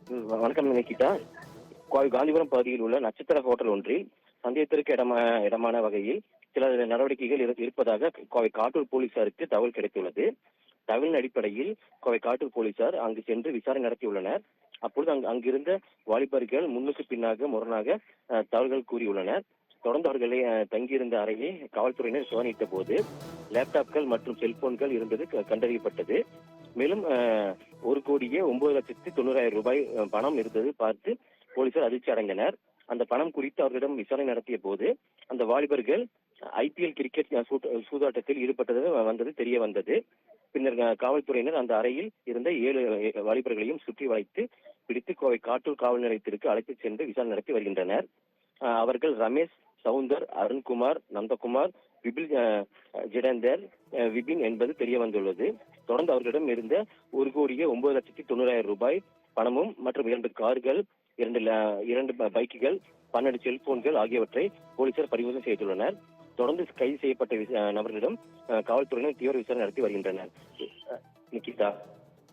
வணக்கம் நிகிதா. கோவை காந்திபுரம் பகுதியில் உள்ள நட்சத்திர ஹோட்டல் ஒன்றில் சந்தேகத்திற்கு இடமான வகையில் சில நடவடிக்கைகள் இருப்பதாக கோவை காட்டூர் போலீசாருக்கு தகவல் கிடைத்துள்ளது. தகவலின் அடிப்படையில் கோவை காட்டூர் போலீசார் அங்கு சென்று விசாரணை நடத்தியுள்ளனர். அப்பொழுது அங்கிருந்த வாலிபர்கள் முன்னுக்கு பின்னாக முரணாக தகவல்கள் கூறியுள்ளனர். தொடர்ந்து அவர்களை தங்கியிருந்த அறையை காவல்துறையினர் சோதனையிட்ட போது லேப்டாப்கள் மற்றும் செல்போன்கள் இருந்தது கண்டறியப்பட்டது. மேலும் 1,09,90,000 ரூபாய் பணம் இருந்தது பார்த்து போலீசார் அதிர்ச்சி அடைந்தனர். அந்த பணம் குறித்து அவர்களிடம் விசாரணை நடத்திய போது அந்த வாலிபர்கள் IPL கிரிக்கெட் சூதாட்டத்தில் ஈடுபட்டது தெரிய வந்தது. பின்னர் காவல்துறையினர் அந்த அறையில் இருந்த 7 வாலிபர்களையும் சுற்றி வளைத்து பிடித்து கோவை காட்டூர் காவல் நிலையத்திற்கு அழைத்துச் சென்று விசாரணை நடத்தி வருகின்றனர். அவர்கள் ரமேஷ், சவுந்தர், அருண்குமார், நந்தகுமார், விபின், ஜிடேந்தர், விபின் என்பது தெரிய வந்துள்ளது. தொடர்ந்து அவர்களிடம் இருந்த 1,09,90,000 ரூபாய் பணமும் மற்றும் 2 கார்கள், 2 பைக்குகள், 12 செல்போன்கள் ஆகியவற்றை போலீசார் பறிமுதல் செய்துள்ளனர். தொடர்ந்து கைது செய்யப்பட்ட நபர்களிடம் காவல்துறையினர் தீவிர விசாரணை நடத்தி வருகின்றனர். நிகிதா.